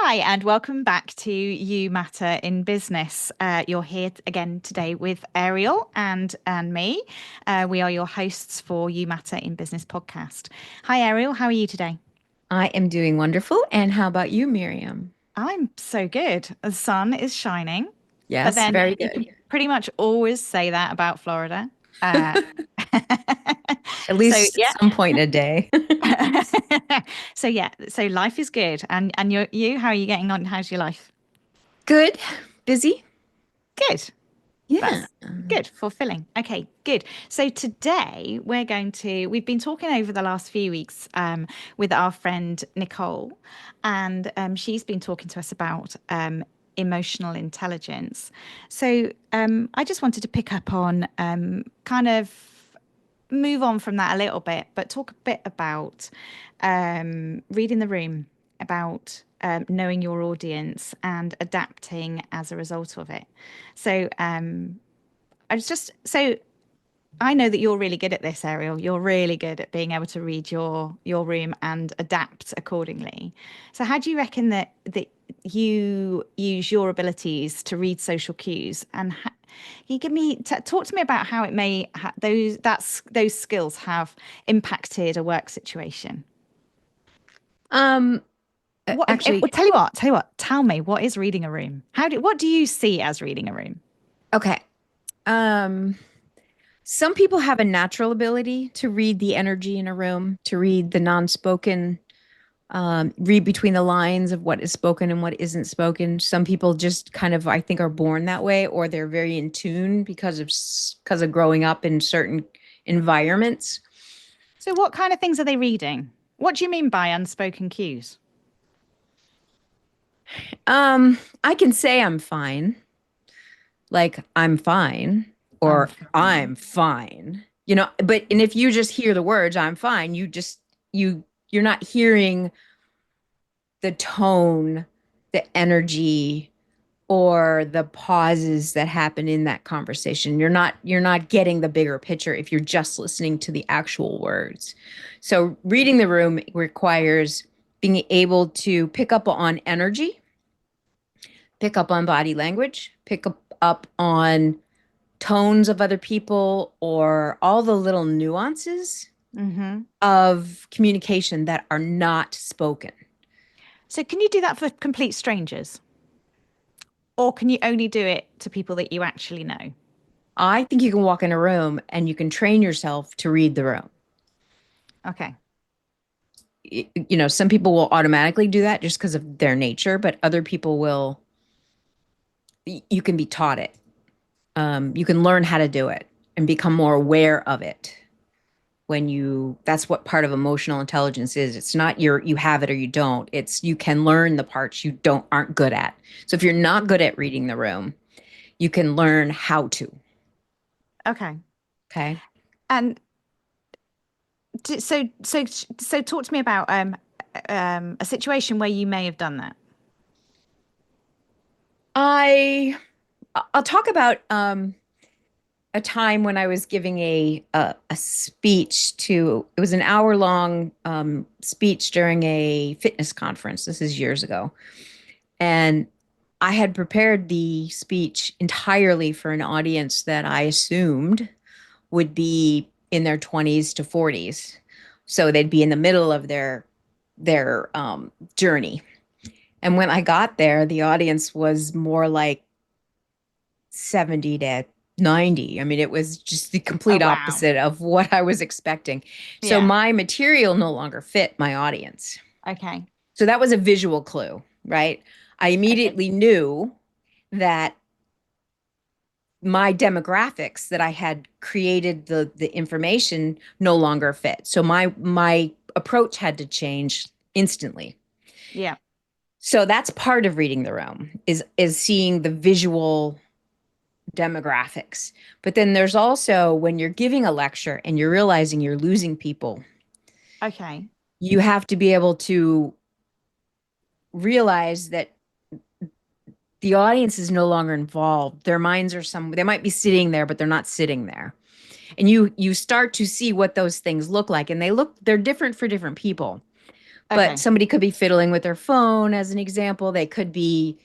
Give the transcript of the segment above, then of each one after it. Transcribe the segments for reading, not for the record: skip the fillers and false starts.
Hi, and welcome back to You Matter in Business. You're here again today with Ariel and me. We are your hosts for You Matter in Business podcast. Hi, Ariel. How are you today? I am doing wonderful. And how about you, Miriam? I'm so good. The sun is shining, but Yes, then very you good. can pretty much always say that about Florida. Uh, At so least yeah. some point a day. So life is good. And you, how are you getting on? How's your life? Good. Busy. Good. Yeah. That's good, fulfilling. Okay, good. So today we've been talking over the last few weeks with our friend Nicole, and she's been talking to us about emotional intelligence. So I just wanted to pick up on kind of move on from that a little bit, but talk a bit about reading the room, about knowing your audience and adapting as a result of it. So I was just so I know that you're really good at this, Ariel. You're really good at being able to read your room and adapt accordingly. So how do you reckon that you use your abilities to read social cues and can you give me talk to me about how it may those skills have impacted a work situation? Um, actually, Well, tell you what, tell me what is reading a room? What do you see as reading a room? okay. Um, some people have a natural ability to read the energy in a room, to read the non-spoken, read between the lines of what is spoken and what isn't spoken. Some people just kind of, I think, are born that way, or they're very in tune because of growing up in certain environments. So what kind of things are they reading? What do you mean by unspoken cues? I can say I'm fine, like I'm fine, I'm or fine. I'm fine. But and if you just hear the words I'm fine, you're not hearing the tone, the energy, or the pauses that happen in that conversation. You're not getting the bigger picture if you're just listening to the actual words. So reading the room requires being able to pick up on energy, pick up on body language, pick up on tones of other people, or all the little nuances Hmm. of communication that are not spoken. So can you do that for complete strangers? Or can you only do it to people that you actually know? I think you can walk in a room and you can train yourself to read the room. Okay. Some people will automatically do that just because of their nature, but other people will, you can be taught it. You can learn how to do it and become more aware of it. That's what part of emotional intelligence is. It's not you have it or you don't. It's you can learn the parts you aren't good at. So if you're not good at reading the room, you can learn how to. Okay. Okay. And so talk to me about a situation where you may have done that. I I'll talk about a time when I was giving a speech to it was an hour long speech during a fitness conference. This is years ago. And I had prepared the speech entirely for an audience that I assumed would be in their 20s to 40s. So they'd be in the middle of their journey. And when I got there, the audience was more like 70 to 90. I mean, it was just the Oh, complete wow. opposite of what I was expecting. So Yeah. my material no longer fit my audience. Okay. So that was a visual clue, right? I Okay. immediately knew that my demographics that I had created the information no longer fit. So my approach had to change instantly. Yeah. So that's part of reading the room is seeing the visual demographics. But then there's also when you're giving a lecture and you're realizing you're losing people, Okay. you have to be able to realize that the audience is no longer involved. Their minds are they might be sitting there, but they're not sitting there. And you start to see what those things look like. And they're different for different people. But Okay. somebody could be fiddling with their phone as an example. They could be,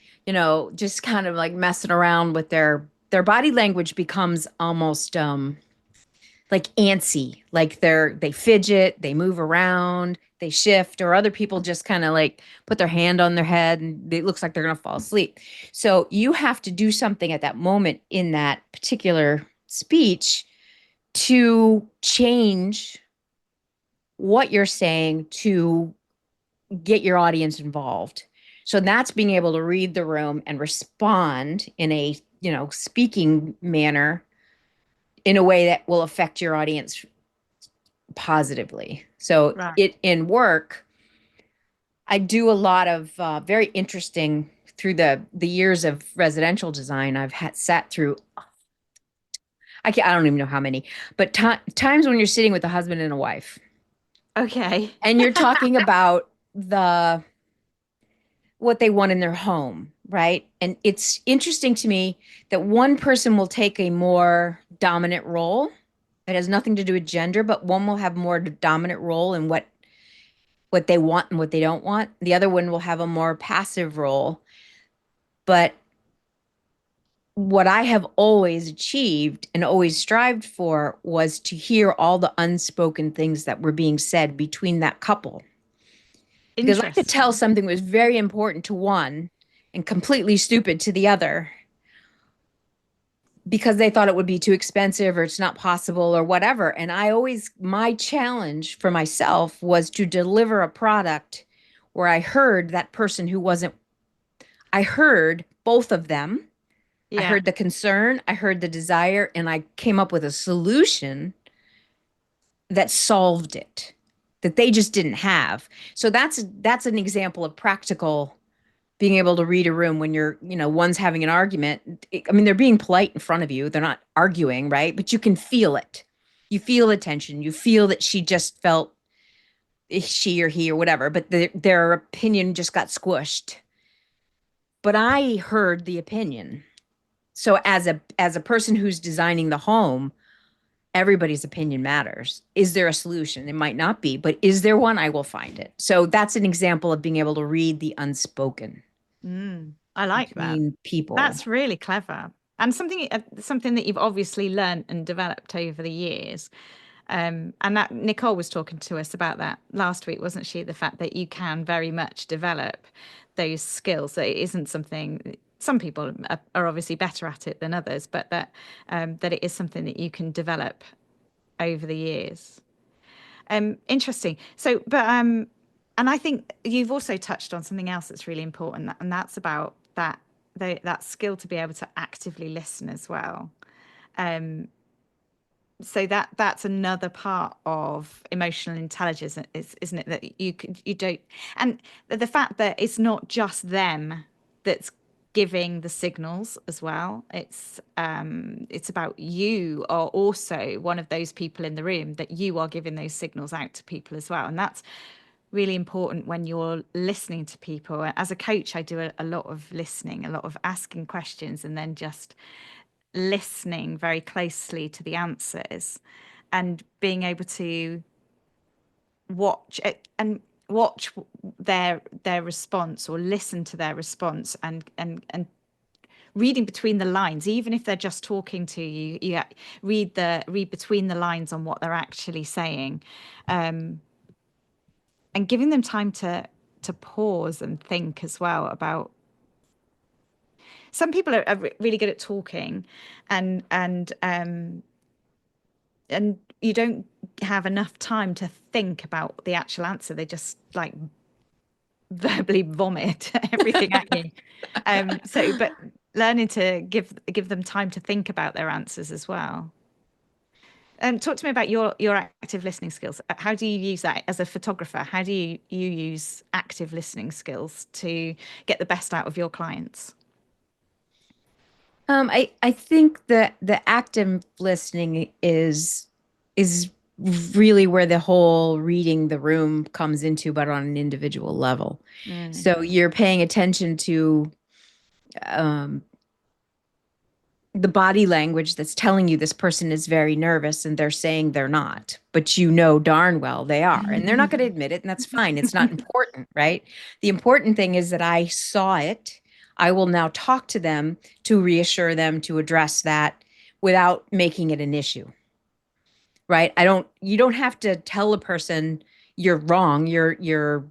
just kind of like messing around with their body language becomes almost like antsy. Like they fidget, they move around, they shift, or other people just kind of like put their hand on their head and it looks like they're going to fall asleep. So you have to do something at that moment in that particular speech to change what you're saying to get your audience involved. So that's being able to read the room and respond in a, speaking manner in a way that will affect your audience positively. So Right. it in work, I do a lot of very interesting through the years of residential design. Sat through I don't even know how many, but times when you're sitting with a husband and a wife Okay. and you're talking about the what they want in their home, right? And it's interesting to me that one person will take a more dominant role. It has nothing to do with gender, but one will have more dominant role in what they want and what they don't want. The other one will have a more passive role. But what I have always achieved and always strived for was to hear all the unspoken things that were being said between that couple. Because I could tell Interesting. something was very important to one and completely stupid to the other because they thought it would be too expensive or it's not possible or whatever. And my challenge for myself was to deliver a product where I heard that person who wasn't, I heard both of them. I Yeah. heard the concern, I heard the desire, and I came up with a solution that solved it that they just didn't have. So that's an example of practical being able to read a room when one's having an argument. I mean, they're being polite in front of you. They're not arguing, right? But you can feel it. You feel the tension. You feel that she just felt she or he or whatever, but their opinion just got squished. But I heard the opinion. So as a person who's designing the home, everybody's opinion matters. Is there a solution? It might not be, but is there one? I will find it. So that's an example of being able to read the unspoken I like that. between people. That's really clever. And something that you've obviously learned and developed over the years. And that Nicole was talking to us about that last week, wasn't she? The fact that you can very much develop those skills. That it isn't something some people are obviously better at it than others, but that it is something that you can develop over the years. Interesting. So, and I think you've also touched on something else that's really important, and that's about that skill to be able to actively listen as well. So that's another part of emotional intelligence, isn't it? That you don't, and the fact that it's not just them that's giving the signals as well. It's about you are also one of those people in the room that you are giving those signals out to people as well, and that's really important when you're listening to people. As a coach, I do a lot of listening, a lot of asking questions, and then just listening very closely to the answers and being able to watch it and watch their response or listen to their response and reading between the lines, even if they're just talking to you, read between the lines on what they're actually saying, and giving them time to pause and think as well about. Some people are really good at talking, and and you don't have enough time to think about the actual answer. They just like verbally vomit everything at you. But learning to give them time to think about their answers as well. Talk to me about your active listening skills. How do you use that as a photographer? How do you use active listening skills to get the best out of your clients? I think that the active listening is really where the whole reading the room comes into, but on an individual level. Mm. So you're paying attention to um, the body language that's telling you this person is very nervous and they're saying they're not, but you know darn well they are. And they're not going to admit it, and that's fine. It's not important, right? The important thing is that I saw it. I will now talk to them to reassure them to address that without making it an issue, right? You don't have to tell a person you're wrong. You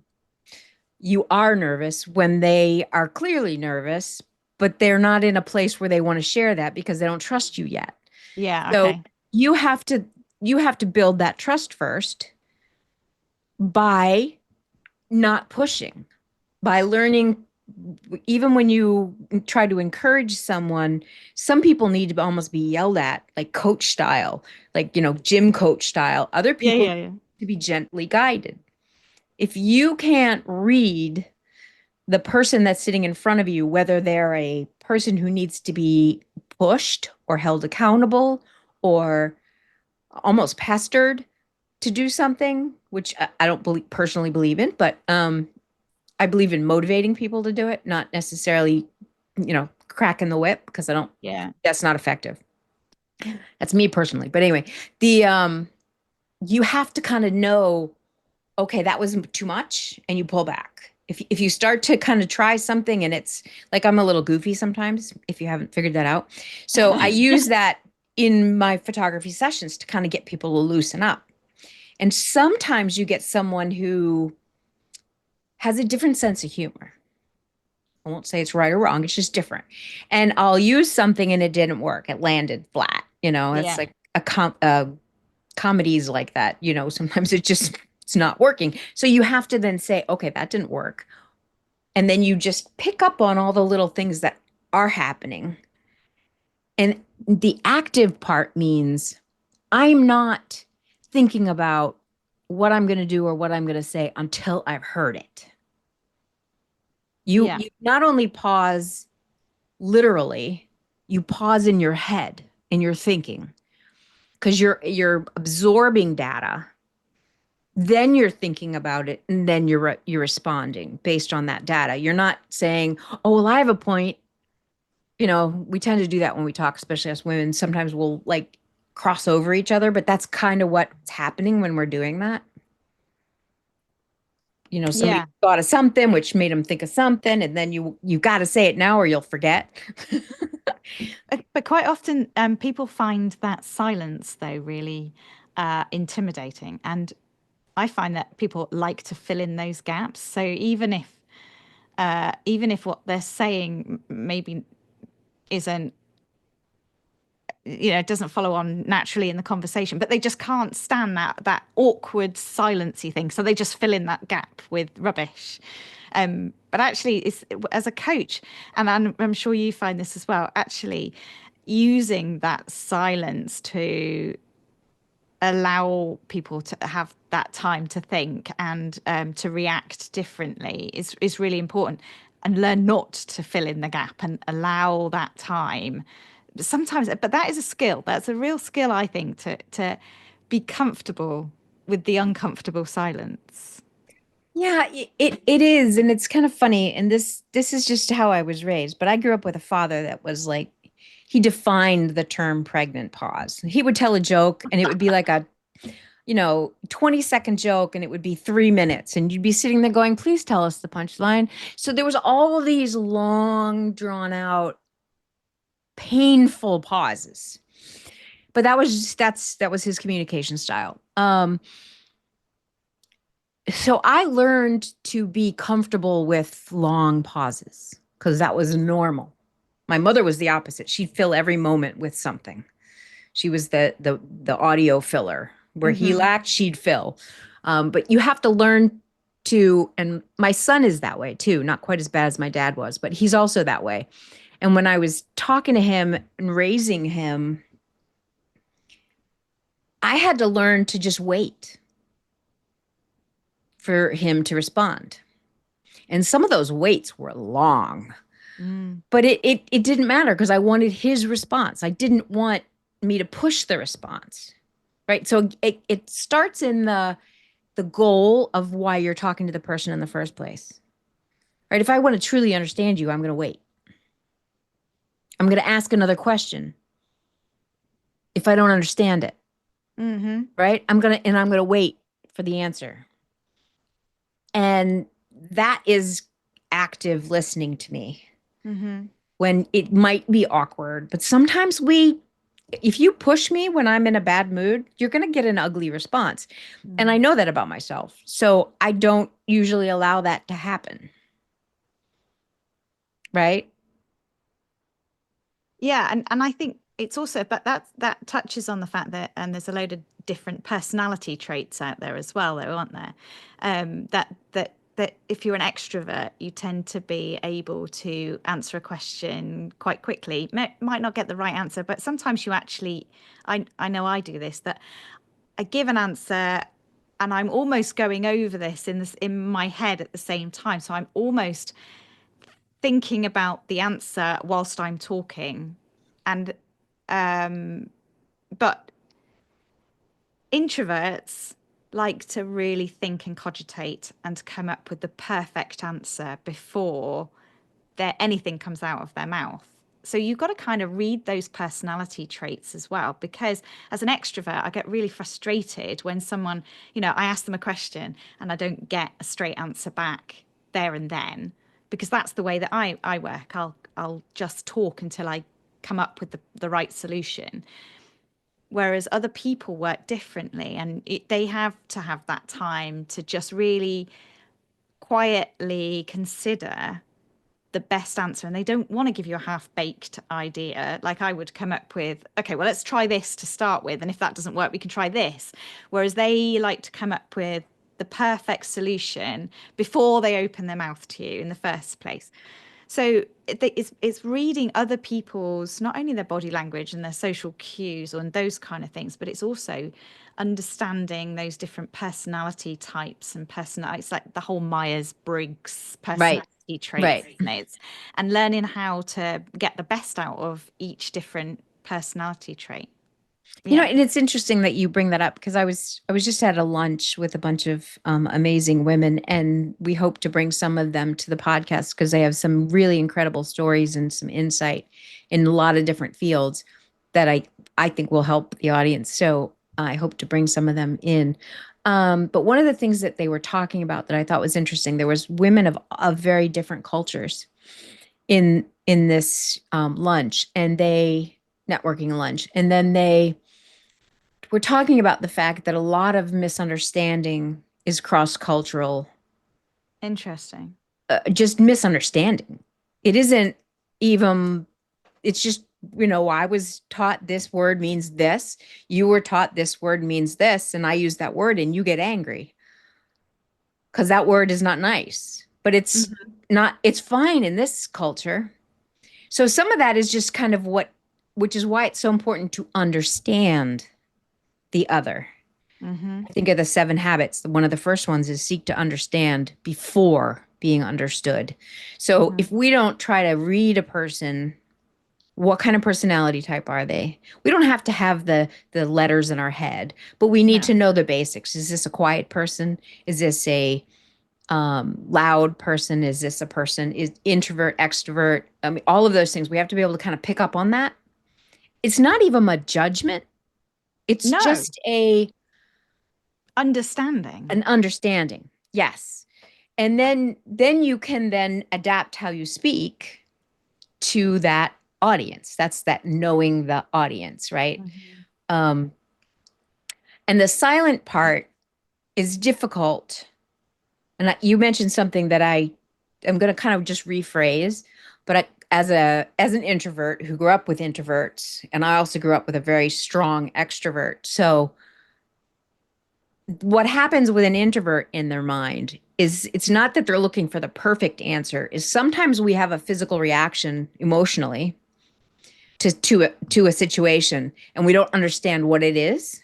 are nervous when they are clearly nervous, but they're not in a place where they want to share that because they don't trust you yet. Yeah, So okay. you have to you have to build that trust first by not pushing, by learning. Even when you try to encourage someone, some people need to almost be yelled at, like coach style, like, gym coach style. Other Yeah, people yeah, need yeah. to be gently guided. If you can't read the person that's sitting in front of you, whether they're a person who needs to be pushed or held accountable or almost pestered to do something, which I don't personally believe in, but I believe in motivating people to do it, not necessarily, cracking the whip, because Yeah. that's not effective. That's me personally. But anyway, the you have to kind of know, okay, that was too much, and you pull back. If you start to kind of try something and it's like, I'm a little goofy sometimes, if you haven't figured that out. So I use that in my photography sessions to kind of get people to loosen up. And sometimes you get someone who has a different sense of humor. I won't say it's right or wrong, it's just different. And I'll use something and it didn't work. It landed flat. It's Yeah. like comedies like that. Sometimes it's not working. So you have to then say, okay, that didn't work. And then you just pick up on all the little things that are happening. And the active part means I'm not thinking about what I'm going to do or what I'm going to say until I've heard it. Yeah. You not only pause literally, you pause in your head and you're thinking, because you're absorbing data, then you're thinking about it, and then you're responding based on that data. You're not saying, "Oh, well, I have a point." We tend to do that when we talk, especially as women. Sometimes we'll like cross over each other, but that's kind of what's happening when we're doing that. Somebody Yeah. thought of something which made them think of something, and then you got to say it now or you'll forget. But quite often, people find that silence, though, really intimidating. And I find that people like to fill in those gaps. So even if what they're saying maybe isn't, it doesn't follow on naturally in the conversation, but they just can't stand that awkward silency thing. So they just fill in that gap with rubbish. But actually, it's as a coach, and I'm sure you find this as well, actually using that silence to allow people to have that time to think and to react differently is really important, and learn not to fill in the gap and allow that time sometimes. But that is a skill, that's a real skill, I think, to be comfortable with the uncomfortable silence. Yeah, it is, and it's kind of funny. And this is just how I was raised. But I grew up with a father that was like, he defined the term pregnant pause. He would tell a joke, and it would be like a 20-second joke, and it would be 3 minutes, and you'd be sitting there going, "Please tell us the punchline." So there was all of these long, drawn out, painful pauses. But that was his communication style. So I learned to be comfortable with long pauses because that was normal. My mother was the opposite. She'd fill every moment with something. She was the audio filler. Where he Hmm. lacked, she'd fill. But you have to learn to, and my son is that way too, not quite as bad as my dad was, but he's also that way. And when I was talking to him and raising him, I had to learn to just wait for him to respond. And some of those waits were long, Mm. but it didn't matter because I wanted his response. I didn't want me to push the response. Right. So it starts in the goal of why you're talking to the person in the first place. Right. If I want to truly understand you, I'm going to wait. I'm going to ask another question if I don't understand it, Mm-hmm. right? I'm going to wait for the answer. And that is active listening to me Mm-hmm. when it might be awkward, but sometimes if you push me when I'm in a bad mood, you're going to get an ugly response. And I Mm. know that about myself. So I don't usually allow that to happen. Right? Yeah, and I think it's also, but that touches on the fact that there's a load of different personality traits out there as well, though, aren't there? That if you're an extrovert, you tend to be able to answer a question quite quickly. Might not get the right answer, but sometimes you actually, I know I do this, that I give an answer and I'm almost going over this in my head at the same time. So I'm almost thinking about the answer whilst I'm talking. And but introverts like to really think and cogitate and come up with the perfect answer before anything comes out of their mouth. So you've got to kind of read those personality traits as well, because as an extrovert, I get really frustrated when someone, I ask them a question and I don't get a straight answer back there and then, because that's the way that I work. I'll just talk until I come up with the right solution. Whereas other people work differently, and they have to have that time to just really quietly consider the best answer, and they don't want to give you a half-baked idea. Like I would come up with, okay, well, let's try this to start with, and if that doesn't work, we can try this. Whereas they like to come up with the perfect solution before they open their mouth to you in the first place. So it's reading other people's, not only their body language and their social cues and those kind of things, but it's also understanding those different personality types and personality. It's like the whole Myers-Briggs Right. personality traits, Right. isn't it? And learning how to get the best out of each different personality trait. Yeah. And it's interesting that you bring that up because I was just at a lunch with a bunch of amazing women, and we hope to bring some of them to the podcast because they have some really incredible stories and some insight in a lot of different fields that I think will help the audience. So I hope to bring some of them in. But one of the things that they were talking about that I thought was interesting, there was women of very different cultures in this lunch, and they networking lunch, and then they we're talking about the fact that a lot of misunderstanding is cross-cultural, Interesting. just misunderstanding. It isn't even, it's just, I was taught this word means this. You were taught this word means this. And I use that word and you get angry because that word is not nice, but Hmm. it's fine in this culture. So some of that is just kind of which is why it's so important to understand the other. Hmm. I think of the 7 habits. One of the first ones is seek to understand before being understood. So Hmm. if we don't try to read a person, what kind of personality type are they? We don't have to have the letters in our head, but we need No. to know the basics. Is this a quiet person? Is this a loud person? Is this a person is introvert, extrovert? I mean, all of those things. We have to be able to kind of pick up on that. It's not even a judgment. It's No. just a Understanding. an understanding. Yes. And then you can then adapt how you speak to that audience. That's that knowing the audience, right? Hmm. Um, and the silent part is difficult. And you mentioned something that am going to kind of just rephrase, but as an introvert who grew up with introverts, and I also grew up with a very strong extrovert. So what happens with an introvert in their mind is it's not that they're looking for the perfect answer, is sometimes we have a physical reaction emotionally to a situation and we don't understand what it is.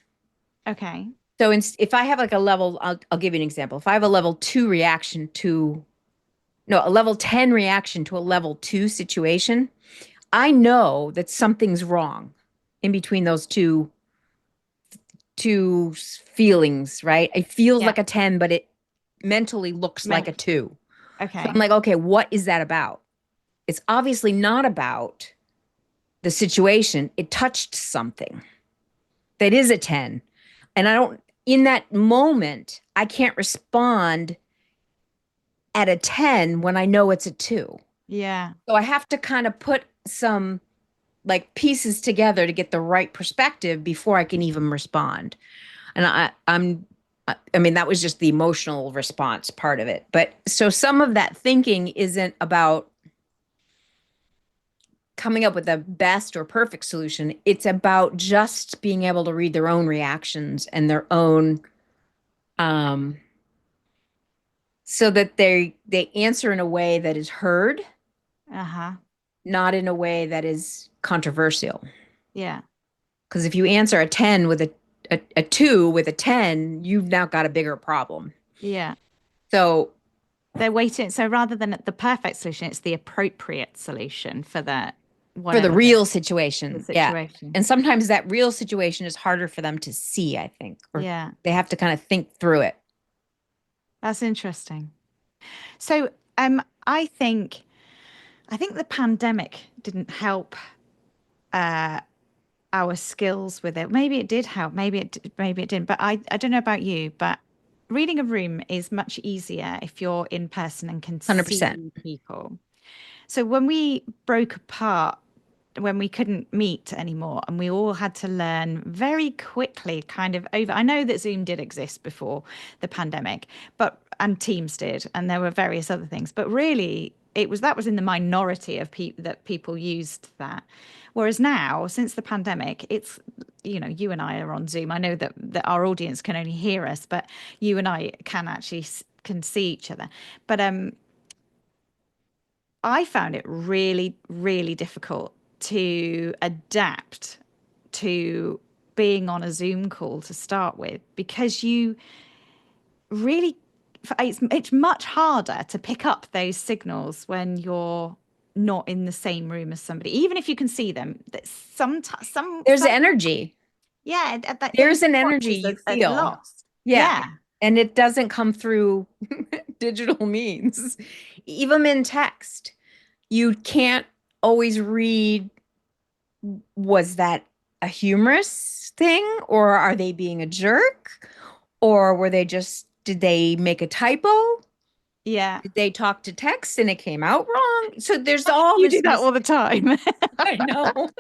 Okay. So if I have like a level, I'll give you an example. If I have a level 2 reaction to no, a level 10 reaction to a level 2 situation, I know that something's wrong in between those two feelings, right? It feels Yeah. like a 10, but it mentally looks like Meant. a 2. So I'm Okay. like, okay, what is that about? It's obviously not about the situation, it touched something that is a 10. And I don't, in that moment, I can't respond at a 10 when I know it's a 2. Yeah. So I have to kind of put some like pieces together to get the right perspective before I can even respond. And I mean, that was just the emotional response part of it. But so some of that thinking isn't about coming up with the best or perfect solution. It's about just being able to read their own reactions and their own, um, so that they answer in a way that is heard, Uh-huh. not in a way that is controversial. Yeah. Because if you answer a 10 with a 2 with a 10, you've now got a bigger problem. Yeah. So They're waiting. So rather than the perfect solution, it's the appropriate solution for the for the whatever real the situation, yeah. situation. And sometimes that real situation is harder for them to see, I think, or Yeah. they have to kind of think through it. That's interesting. So I think the pandemic didn't help our skills with it. Maybe it did help, maybe it didn't. But I don't know about you, but reading a room is much easier if you're in person and can 100%. see people. So when we broke apart, when we couldn't meet anymore, and we all had to learn very quickly, kind of over. I know that Zoom did exist before the pandemic, but and Teams did, and there were various other things, but really that was in the minority of people that people used that. Whereas now, since the pandemic, it's you and I are on Zoom. I know that our audience can only hear us, but you and I can actually can see each other. But I found it really, really difficult to adapt to being on a Zoom call to start with because you really, it's much harder to pick up those signals when you're not in the same room as somebody, even if you can see them. That There's energy. yeah, those There's an energy nuances you are feel. lost. Yeah. Yeah, And it doesn't come through digital means. Even in text, you can't always read, was that a humorous thing or are they being a jerk? Or did they make a type? yeah. Did they talk to text and it came out wrong? So there's all You this do that all the time. I know.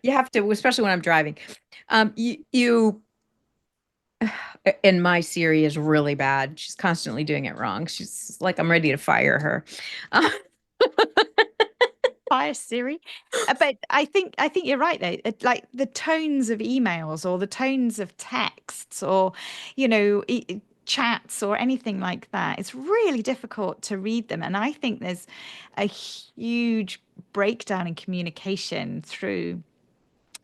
You have to, especially when I'm driving. You and my Siri is really bad. She's constantly doing it wrong. She's like, I'm ready to fire her. Uh, Fire Siri. But I think you're right though. Like the tones of emails or the tones of texts or chats or anything like that. It's really difficult to read them, and I think there's a huge breakdown in communication through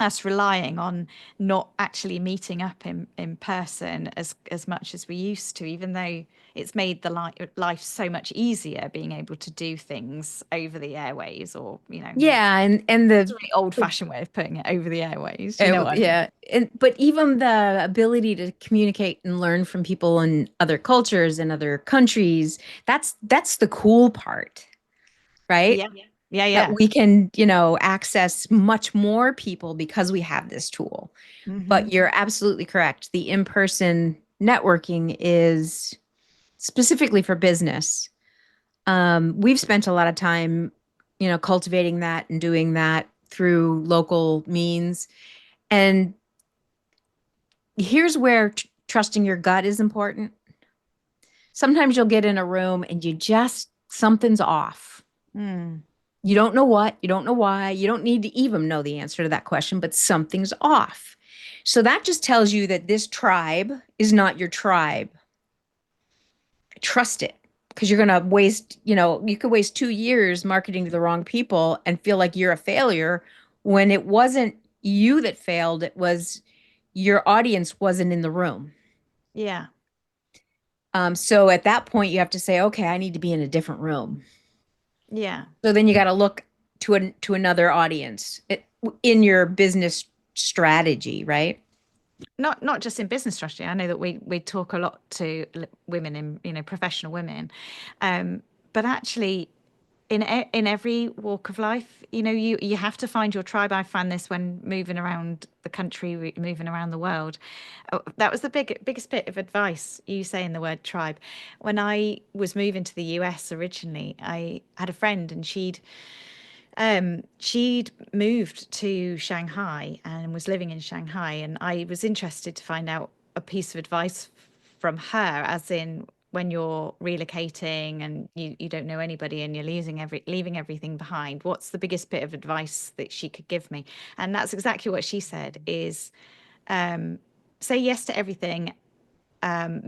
us relying on not actually meeting up in person as much as we used to, even though it's made the life so much easier being able to do things over the airways or yeah, and it's a really old fashioned way of putting it, over the airways, you know what I mean? yeah, but even the ability to communicate and learn from people in other cultures and other countries, that's the cool part, right? Yeah, yeah, That yeah. we can, access much more people because we have this tool. Hmm. But you're absolutely correct. The in-person networking is specifically for business. We've spent a lot of time, cultivating that and doing that through local means. And here's where trusting your gut is important. Sometimes you'll get in a room and something's off. Mm. You don't know what, you don't know why, you don't need to even know the answer to that question, but something's off. So that just tells you that this tribe is not your tribe. Trust it, because you're going to waste, you could waste 2 years marketing to the wrong people and feel like you're a failure when it wasn't you that failed. It was your audience wasn't in the room. Yeah, So at that point, you have to say, okay, I need to be in a different room. yeah. So then you got to look to another audience in your business strategy, right? Not just in business strategy. I know that we talk a lot to women in professional women, but actually in every walk of life, you have to find your tribe. I find this when moving around the country, moving around the world. That was the biggest bit of advice, you saying the word tribe. When I was moving to the US originally, I had a friend, and she'd moved to Shanghai and was living in Shanghai, and I was interested to find out a piece of advice from her, as in, when you're relocating and you don't know anybody and you're leaving everything behind, what's the biggest bit of advice that she could give me? And that's exactly what she said is, say yes to everything,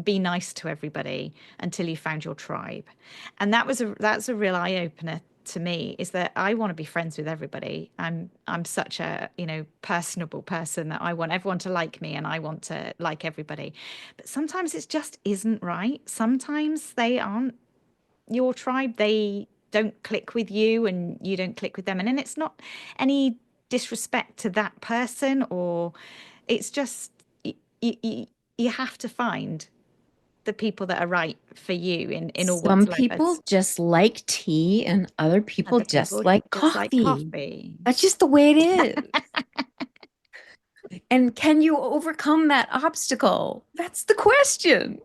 be nice to everybody until you found your tribe. And that's a real eye opener to me, is that I want to be friends with everybody. I'm such a, personable person that I want everyone to like me, and I want to like everybody. But sometimes it just isn't right. Sometimes they aren't your tribe. They don't click with you and you don't click with them. And then it's not any disrespect to that person, or it's just you, you have to find the people that are right for you in all Some walks of life. people just like tea and other people Other just people like just like coffee. coffee. That's just the way it is. And can you overcome that obstacle? That's the question.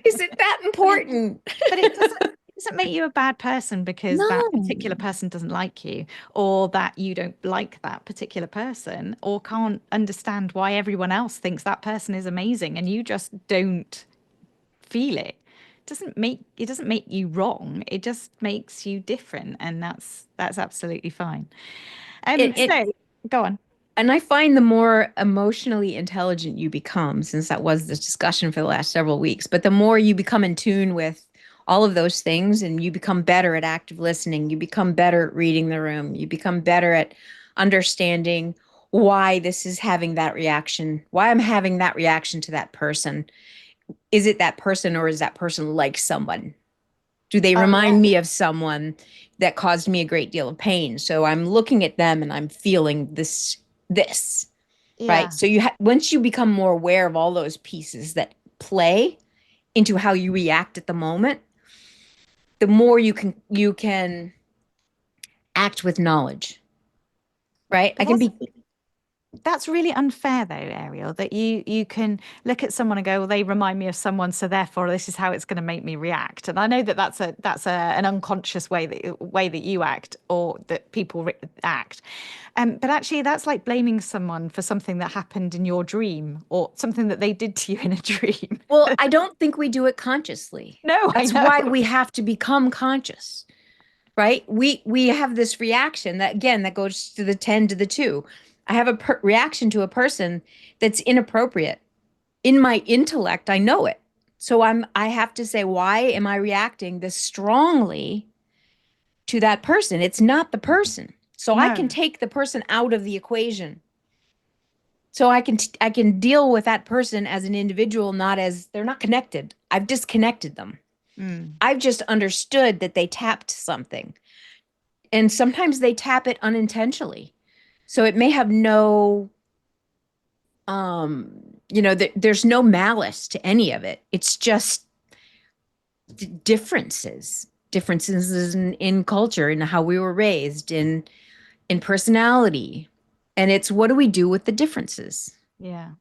Is it that important? But it doesn't make you a bad person because that No. particular person doesn't like you, or that you don't like that particular person, or can't understand why everyone else thinks that person is amazing and you just don't feel it. It doesn't make you wrong. It just makes you different, and that's absolutely fine. It So go on. And I find the more emotionally intelligent you become, since that was the discussion for the last several weeks, but the more you become in tune with all of those things, and you become better at active listening, you become better at reading the room, you become better at understanding why this is having that reaction, why I'm having that reaction to that person. Is it that person, or is that person like someone? Do they Oh yeah. remind me of someone that caused me a great deal of pain? So I'm looking at them and I'm feeling this, right? Yeah. So once you become more aware of all those pieces that play into how you react at the moment, the more you can act with knowledge, right? But I can that's be That's really unfair, though, Ariel, that you can look at someone and go, well, they remind me of someone, so therefore this is how it's going to make me react. And I know that an unconscious way that you act, or that people act. But actually, that's like blaming someone for something that happened in your dream, or something that they did to you in a dream. well, I don't think we do it consciously. No, I That's know. why we have to become conscious, right? We have this reaction that, again, that goes to the 10 to the 2. I have a reaction to a person that's inappropriate. In my intellect, I know it. So I have to say, why am I reacting this strongly to that person? It's not the person. So I can No, take the person out of the equation. So I can deal with that person as an individual, not as they're not connected. I've disconnected them. mm, I've just understood that they tapped something. And sometimes they tap it unintentionally. So it may have no there's no malice to any of it. It's just differences in culture, in how we were raised, in personality. And it's, what do we do with the differences? yeah,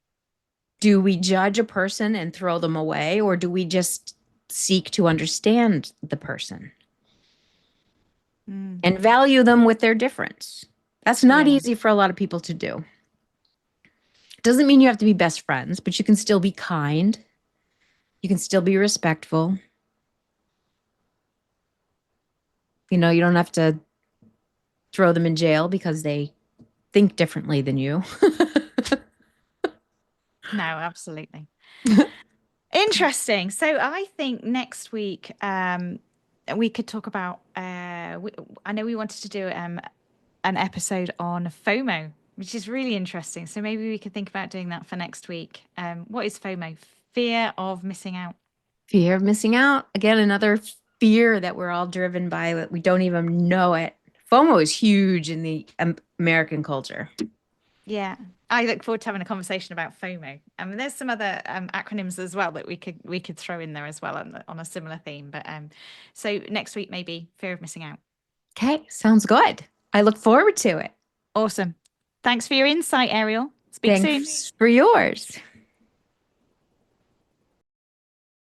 Do we judge a person and throw them away, or do we just seek to understand the person mm, and value them with their difference? That's not yeah, easy for a lot of people to do. Doesn't mean you have to be best friends, but you can still be kind. You can still be respectful. You don't have to throw them in jail because they think differently than you. no, absolutely. Interesting. So I think next week we could talk about. I know we wanted to do an episode on FOMO, which is really interesting. So maybe we could think about doing that for next week. What is FOMO? Fear of missing out. Fear of missing out. Again, another fear that we're all driven by that we don't even know it. FOMO is huge in the American culture. Yeah, I look forward to having a conversation about FOMO. There's some other acronyms as well that we could throw in there as well on a similar theme. But so next week maybe fear of missing out. Okay, sounds good. I look forward to it. Awesome. Thanks for your insight, Ariel. Speak soon. Thanks for yours.